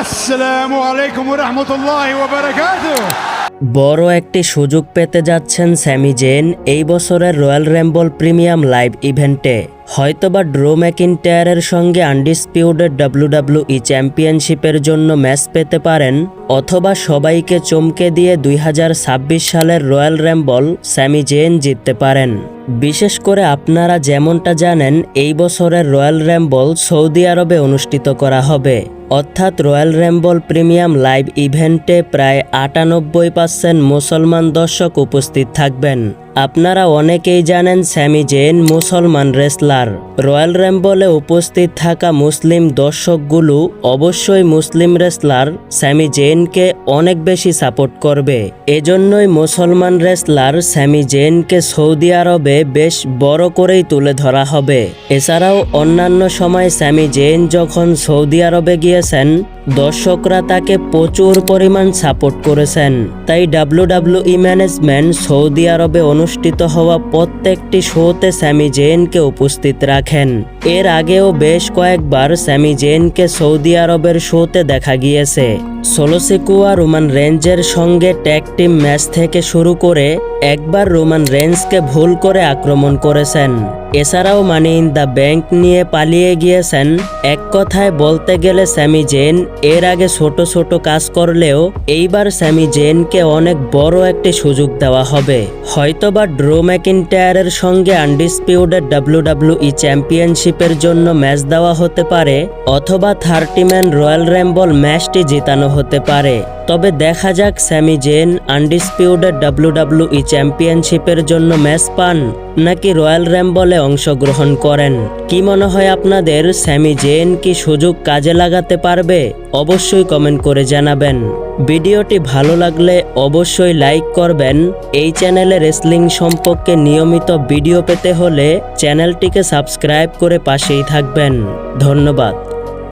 আসসালামু আলাইকুম ওয়া রাহমাতুল্লাহি ওয়া বারাকাতুহু। বড় একটি সুযোগ পেতে যাচ্ছেন স্যামি জেন এই বছরের রয়্যাল রাম্বল প্রিমিয়াম লাইভ ইভেন্টে। হয়তোবা ড্রু ম্যাকিন্টায়ারের সঙ্গে আনডিসপিউটেড WWE চ্যাম্পিয়নশিপের জন্য ম্যাচ পেতে পারেন, অথবা সবাইকে চমকে দিয়ে 2026 সালের রয়্যাল রাম্বল স্যামি জেন জিততে পারেন। বিশেষ করে আপনারা যেমনটা জানেন, এই বছরের রয়্যাল রাম্বল সৌদি আরবে অনুষ্ঠিত করা হবে, অর্থাৎ রয়্যাল রাম্বল প্রিমিয়াম লাইভ ইভেন্টে প্রায় 98% মুসলমান দর্শক উপস্থিত থাকবেন। আপনারা অনেকেই জানেন স্যামি জেন মুসলমান রেসলার। রয়্যাল রাম্বলে উপস্থিত থাকা মুসলিম দর্শকগুলো অবশ্যই মুসলিম রেসলার স্যামি জেনকে অনেক বেশি সাপোর্ট করবে। এজন্যই মুসলমান রেসলার স্যামি জেনকে সৌদি আরবে বেশ বড় করেই তুলে ধরা হবে। এছাড়াও অন্যান্য সময় স্যামি জেন যখন সৌদি আরবে গিয়েছেন, দর্শকরা তাকে প্রচুর পরিমাণ সাপোর্ট করেছেন। তাই WWE ম্যানেজমেন্ট সৌদি আরবে অনুষ্ঠিত হওয়া প্রত্যেকটি শোতে স্যামি জেনকে উপস্থিত রাখেন। এর আগেও বেশ কয়েকবার স্যামি জেনকে সৌদি আরবের শোতে দেখা গিয়েছে। সোলো সিকুয়া রোমান রেঞ্জের সঙ্গে ট্যাগ টিম ম্যাচ থেকে শুরু করে একবার রোমান রেঞ্জকে ভুল করে আক্রমণ করেছেন। এছাড়াও মানি ইন দ্য ব্যাংক নিয়ে পালিয়ে গিয়েছেন। এক কথায় বলতে গেলে স্যামি জেন এর আগে ছোট ছোট কাজ করলেও এইবার স্যামি জেনকে অনেক বড় একটি সুযোগ দেওয়া হবে। হয়তোবা ড্রু ম্যাকিন্টায়ারের সঙ্গে আনডিসপিউটেড WWE চ্যাম্পিয়নশিপের জন্য ম্যাচ দেওয়া হতে পারে, অথবা 30 ম্যান রয়্যাল রাম্বল ম্যাচটি জিতানো হতে পারে। তবে দেখা যাক স্যামি জেন আনডিসপিউটেড WWE চ্যাম্পিয়নশিপের জন্য ম্যাচ পান নাকি রয়্যাল রাম্বলে অংশগ্রহণ করেন। কি মনে হয় আপনাদের, স্যামি জেন কি সুযোগ কাজে লাগাতে পারবে? অবশ্যই কমেন্ট করে জানাবেন। ভিডিওটি ভালো লাগলে অবশ্যই লাইক করবেন। এই চ্যানেলে রেসলিং সম্পর্কে নিয়মিত ভিডিও পেতে হলে চ্যানেলটিকে সাবস্ক্রাইব করে পাশেই থাকবেন। ধন্যবাদ।